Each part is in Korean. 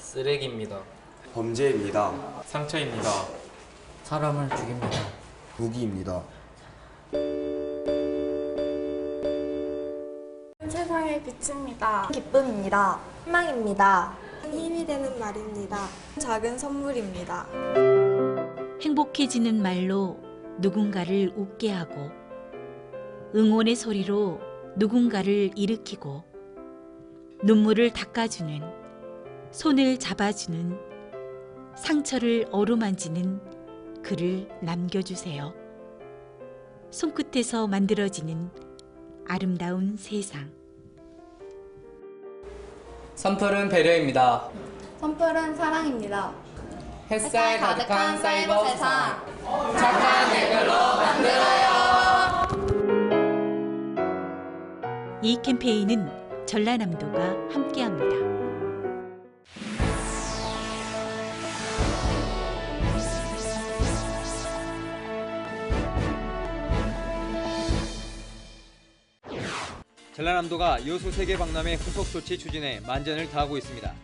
쓰레기입니다. 범죄입니다. 상처입니다. 사람을 죽입니다. 무기입니다. 세상의 빛입니다. 기쁨입니다. 희망입니다. 힘이 되는 말입니다. 작은 선물입니다. 행복해지는 말로 누군가를 웃게 하고 응원의 소리로 누군가를 일으키고 눈물을 닦아주는, 손을 잡아주는, 상처를 어루만지는 글을 남겨주세요. 손끝에서 만들어지는 아름다운 세상. 선풀은 배려입니다. 선풀은 사랑입니다. 햇살 가득한 사이버 세상. 착한 댓글로 만들어요. 이 캠페인은 전라남도가 함께합니다. 전라남도가 여수 세계 박람회 후속 조치 추진에 만전을 다하고 있습니다.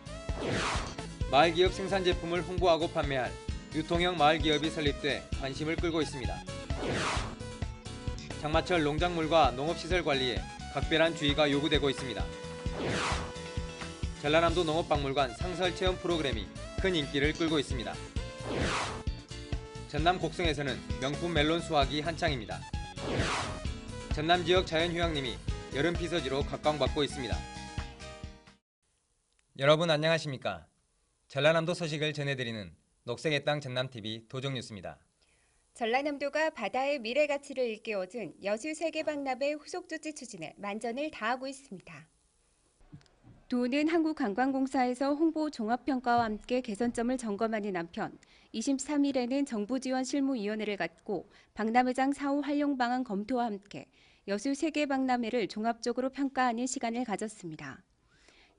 마을기업 생산 제품을 홍보하고 판매할 유통형 마을기업이 설립돼 관심을 끌고 있습니다. 장마철 농작물과 농업시설 관리에 각별한 주의가 요구되고 있습니다. 전라남도 농업박물관 상설체험 프로그램이 큰 인기를 끌고 있습니다. 전남 곡성에서는 명품 멜론 수확이 한창입니다. 전남 지역 자연휴양림이 여름 피서지로 각광받고 있습니다. 여러분 안녕하십니까? 전라남도 소식을 전해드리는 녹색의 땅 전남TV 도정뉴스입니다. 전라남도가 바다의 미래 가치를 일깨워준 여수 세계박람회 후속 조치 추진에 만전을 다하고 있습니다. 도는 한국관광공사에서 홍보 종합평가와 함께 개선점을 점검하는 한편 23일에는 정부지원실무위원회를 갖고 박람회장 사후 활용 방안 검토와 함께 여수 세계박람회를 종합적으로 평가하는 시간을 가졌습니다.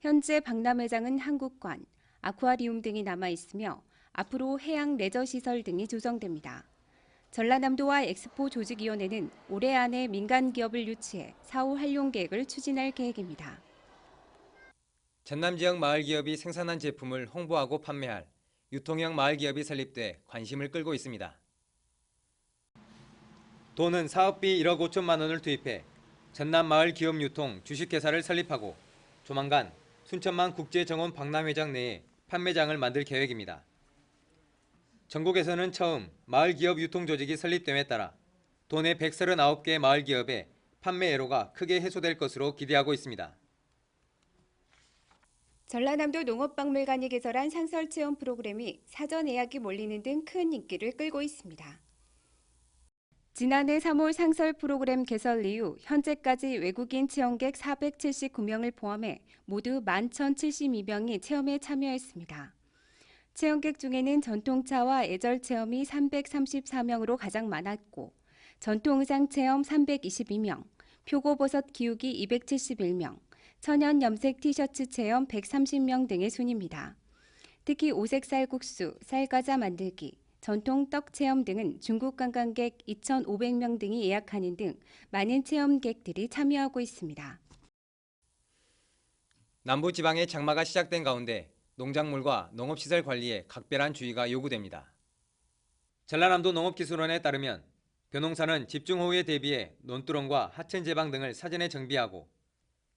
현재 박람회장은 한국관, 아쿠아리움 등이 남아있으며 앞으로 해양 레저시설 등이 조성됩니다. 전라남도와 엑스포 조직위원회는 올해 안에 민간 기업을 유치해 사후 활용 계획을 추진할 계획입니다. 전남 지역 마을기업이 생산한 제품을 홍보하고 판매할 유통형 마을기업이 설립돼 관심을 끌고 있습니다. 도는 사업비 1억 5천만 원을 투입해 전남 마을기업 유통 주식회사를 설립하고 조만간 순천만 국제정원 박람회장 내에 판매장을 만들 계획입니다. 전국에서는 처음 마을기업 유통조직이 설립됨에 따라 도내 139개 마을기업의 판매 애로가 크게 해소될 것으로 기대하고 있습니다. 전라남도 농업박물관이 개설한 상설체험 프로그램이 사전 예약이 몰리는 등 큰 인기를 끌고 있습니다. 지난해 3월 상설 프로그램 개설 이후 현재까지 외국인 체험객 479명을 포함해 모두 11,072명이 체험에 참여했습니다. 체험객 중에는 전통차와 애절 체험이 334명으로 가장 많았고 전통의상 체험 322명, 표고버섯 키우기 271명, 천연 염색 티셔츠 체험 130명 등의 순입니다. 특히 오색 쌀국수, 쌀과자 만들기, 전통 떡 체험 등은 중국 관광객 2,500명 등이 예약하는 등 많은 체험객들이 참여하고 있습니다. 남부지방의 장마가 시작된 가운데 농작물과 농업시설 관리에 각별한 주의가 요구됩니다. 전라남도 농업기술원에 따르면 벼농사는 집중호우에 대비해 논두렁과 하천 제방 등을 사전에 정비하고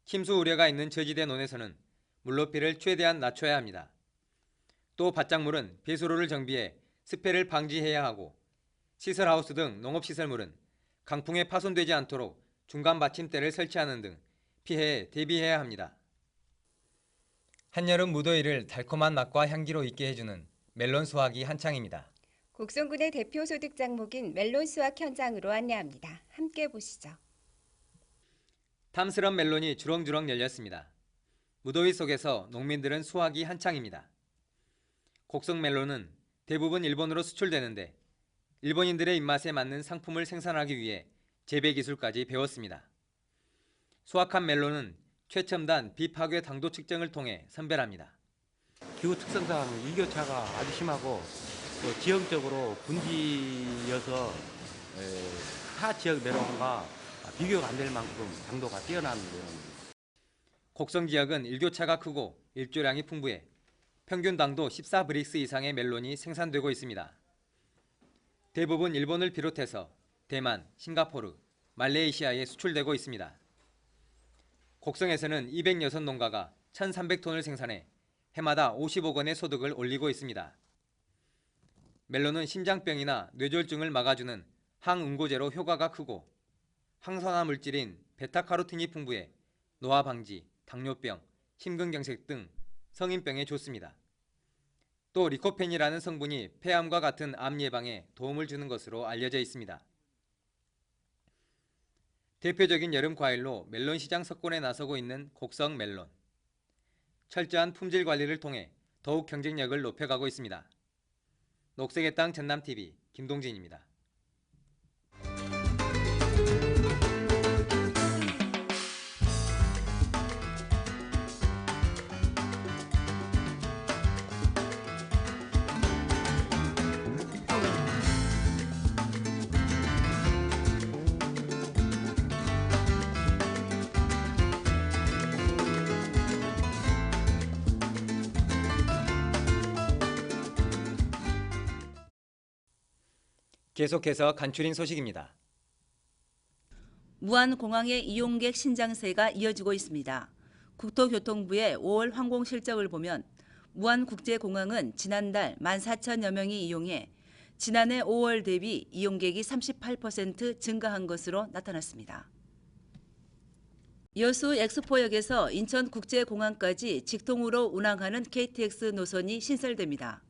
침수 우려가 있는 저지대 논에서는 물높이를 최대한 낮춰야 합니다. 또 밭작물은 배수로를 정비해 습해를 방지해야 하고 시설하우스 등 농업시설물은 강풍에 파손되지 않도록 중간 받침대를 설치하는 등 피해에 대비해야 합니다. 한여름 무더위를 달콤한 맛과 향기로 잊게 해주는 멜론 수확이 한창입니다. 곡성군의 대표 소득 작목인 멜론 수확 현장으로 안내합니다. 함께 보시죠. 탐스런 멜론이 주렁주렁 열렸습니다. 무더위 속에서 농민들은 수확이 한창입니다. 곡성 멜론은 대부분 일본으로 수출되는데 일본인들의 입맛에 맞는 상품을 생산하기 위해 재배 기술까지 배웠습니다. 수확한 멜론은 최첨단 비파괴 당도 측정을 통해 선별합니다. 기후 특성상 일교차가 아주 심하고 또 지역적으로 분지여서 타 지역 멜론과 비교가 안 될 만큼 당도가 뛰어난 멜론입니다. 곡성 지역은 일교차가 크고 일조량이 풍부해 평균 당도 14브릭스 이상의 멜론이 생산되고 있습니다. 대부분 일본을 비롯해서 대만, 싱가포르, 말레이시아에 수출되고 있습니다. 곡성에서는 206농가가 1,300톤을 생산해 해마다 50억 원의 소득을 올리고 있습니다. 멜론은 심장병이나 뇌졸중을 막아주는 항응고제로 효과가 크고 항산화 물질인 베타카로틴이 풍부해 노화 방지, 당뇨병, 심근경색 등 성인병에 좋습니다. 또 리코펜이라는 성분이 폐암과 같은 암 예방에 도움을 주는 것으로 알려져 있습니다. 대표적인 여름 과일로 멜론 시장 석권에 나서고 있는 곡성 멜론. 철저한 품질 관리를 통해 더욱 경쟁력을 높여가고 있습니다. 녹색의 땅 전남TV 김동진입니다. 계속해서 간추린 소식입니다. 무안공항의 이용객 신장세가 이어지고 있습니다. 국토교통부의 5월 항공 실적을 보면 무안국제공항은 지난달 14,000여 명이 이용해 지난해 5월 대비 이용객이 38% 증가한 것으로 나타났습니다. 여수 엑스포역에서 인천국제공항까지 직통으로 운항하는 KTX 노선이 신설됩니다.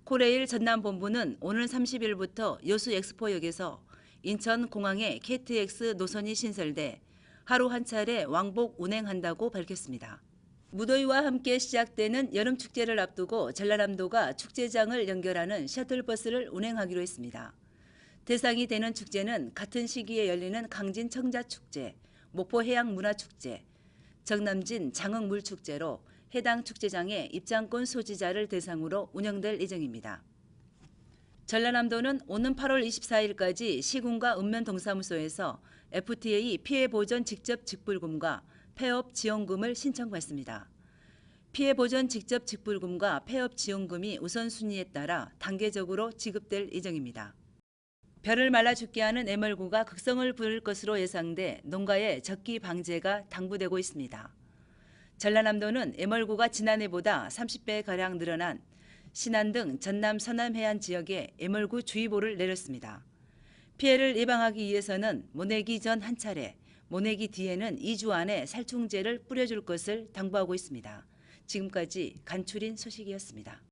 코레일 전남본부는 오늘 30일부터 여수 엑스포역에서 인천공항에 KTX 노선이 신설돼 하루 한 차례 왕복 운행한다고 밝혔습니다. 무더위와 함께 시작되는 여름축제를 앞두고 전라남도가 축제장을 연결하는 셔틀버스를 운행하기로 했습니다. 대상이 되는 축제는 같은 시기에 열리는 강진 청자축제, 목포 해양문화축제, 정남진 장흥물축제로 해당 축제장의 입장권 소지자를 대상으로 운영될 예정입니다. 전라남도는 오는 8월 24일까지 시군과 읍면동사무소에서 FTA 피해보전 직접 직불금과 폐업 지원금을 신청받습니다. 피해보전 직접 직불금과 폐업 지원금이 우선순위에 따라 단계적으로 지급될 예정입니다. 벼를 말라 죽게 하는 애멀구가 극성을 부릴 것으로 예상돼 농가의 적기 방제가 당부되고 있습니다. 전라남도는 애멀구가 지난해보다 30배가량 늘어난 신안 등 전남 서남 해안 지역에 애멀구 주의보를 내렸습니다. 피해를 예방하기 위해서는 모내기 전 한 차례, 모내기 뒤에는 2주 안에 살충제를 뿌려줄 것을 당부하고 있습니다. 지금까지 간추린 소식이었습니다.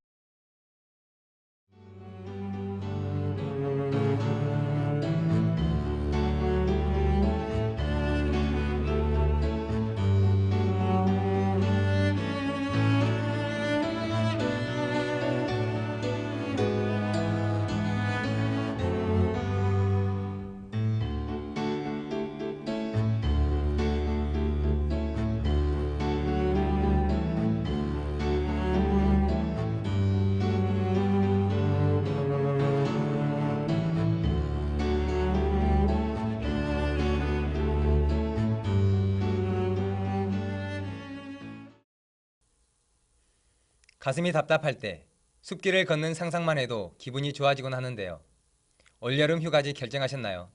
가슴이 답답할 때 숲길을 걷는 상상만 해도 기분이 좋아지곤 하는데요. 올여름 휴가지 결정하셨나요?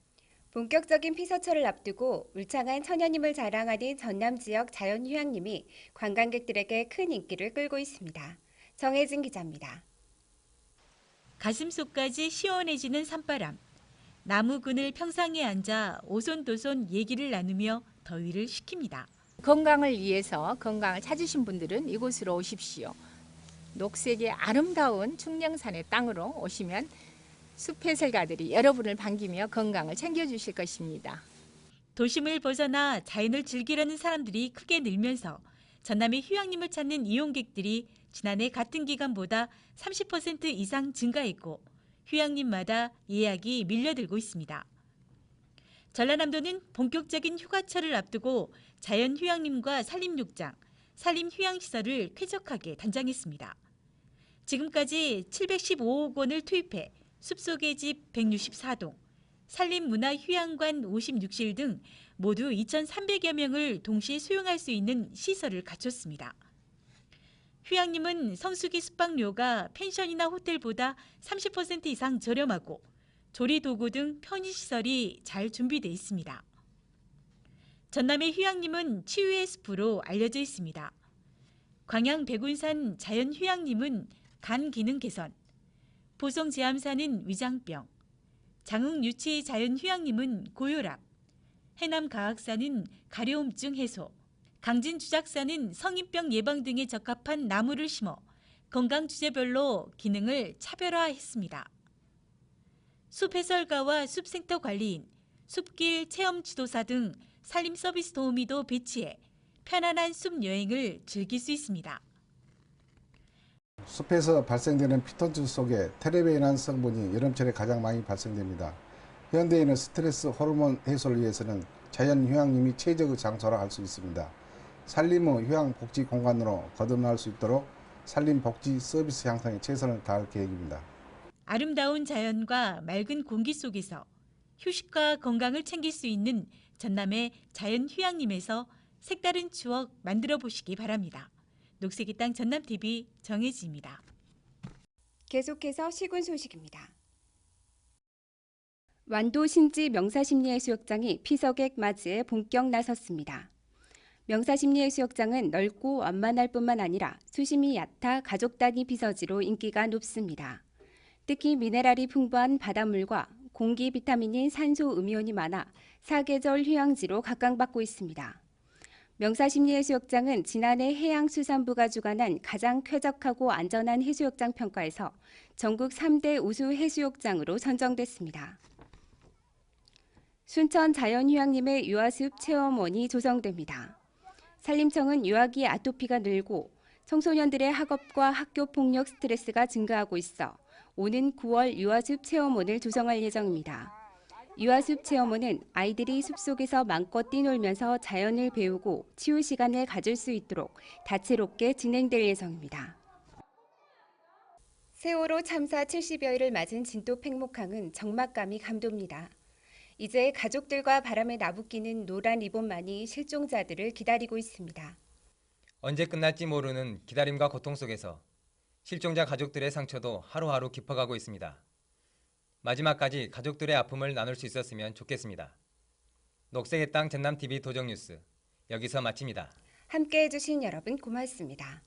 본격적인 피서철을 앞두고 울창한 천연임을 자랑하는 전남 지역 자연휴양림이 관광객들에게 큰 인기를 끌고 있습니다. 정혜진 기자입니다. 가슴속까지 시원해지는 산바람. 나무 그늘 평상에 앉아 오손도손 얘기를 나누며 더위를 식힙니다. 건강을 위해서 건강을 찾으신 분들은 이곳으로 오십시오. 녹색의 아름다운 충령산의 땅으로 오시면 숲해설가들이 여러분을 반기며 건강을 챙겨주실 것입니다. 도심을 벗어나 자연을 즐기려는 사람들이 크게 늘면서 전남의 휴양림을 찾는 이용객들이 지난해 같은 기간보다 30% 이상 증가했고 휴양림마다 예약이 밀려들고 있습니다. 전라남도는 본격적인 휴가철을 앞두고 자연휴양림과 산림욕장, 산림휴양시설을 쾌적하게 단장했습니다. 지금까지 715억 원을 투입해 숲속의 집 164동, 산림문화휴양관 56실 등 모두 2,300여 명을 동시에 수용할 수 있는 시설을 갖췄습니다. 휴양림은 성수기 숙박료가 펜션이나 호텔보다 30% 이상 저렴하고 조리도구 등 편의시설이 잘 준비되어 있습니다. 전남의 휴양림은 치유의 숲으로 알려져 있습니다. 광양 백운산 자연휴양림은 간 기능 개선, 보성 제암산은 위장병, 장흥 유치 자연휴양림은 고혈압, 해남 가학산은 가려움증 해소, 강진 주작산은 성인병 예방 등에 적합한 나무를 심어 건강 주제별로 기능을 차별화했습니다. 숲 해설가와 숲센터 관리인, 숲길 체험 지도사 등 산림 서비스 도우미도 배치해 편안한 숲 여행을 즐길 수 있습니다. 숲에서 발생되는 피톤치드 속에 테르베인이라는 성분이 여름철에 가장 많이 발생됩니다. 현대인은 스트레스 호르몬 해소를 위해서는 자연 휴양림이 최적의 장소라 할 수 있습니다. 산림의 휴양 복지 공간으로 거듭날 수 있도록 산림 복지 서비스 향상에 최선을 다할 계획입니다. 아름다운 자연과 맑은 공기 속에서 휴식과 건강을 챙길 수 있는 전남의 자연휴양림에서 색다른 추억 만들어 보시기 바랍니다. 녹색의 땅 전남TV 정혜지입니다. 계속해서 시군 소식입니다. 완도 신지 명사심리해수욕장이 피서객 맞이에 본격 나섰습니다. 명사심리해수욕장은 넓고 완만할 뿐만 아니라 수심이 얕아 가족 단위 피서지로 인기가 높습니다. 특히 미네랄이 풍부한 바닷물과 공기 비타민인 산소 음이온이 많아 사계절 휴양지로 각광받고 있습니다. 명사심리해수욕장은 지난해 해양수산부가 주관한 가장 쾌적하고 안전한 해수욕장 평가에서 전국 3대 우수 해수욕장으로 선정됐습니다. 순천 자연휴양림의 유아숲 체험원이 조성됩니다. 산림청은 유아기 아토피가 늘고 청소년들의 학업과 학교 폭력 스트레스가 증가하고 있어 오는 9월 유아숲 체험원을 조성할 예정입니다. 유아숲 체험원은 아이들이 숲속에서 마음껏 뛰놀면서 자연을 배우고 치유 시간을 가질 수 있도록 다채롭게 진행될 예정입니다. 세월호 참사 70여일을 맞은 진도 팽목항은 적막감이 감돕니다. 이제 가족들과 바람에 나부끼는 노란 리본만이 실종자들을 기다리고 있습니다. 언제 끝날지 모르는 기다림과 고통 속에서 실종자 가족들의 상처도 하루하루 깊어가고 있습니다. 마지막까지 가족들의 아픔을 나눌 수 있었으면 좋겠습니다. 녹색의 땅 전남TV 도정뉴스 여기서 마칩니다. 함께해 주신 여러분 고맙습니다.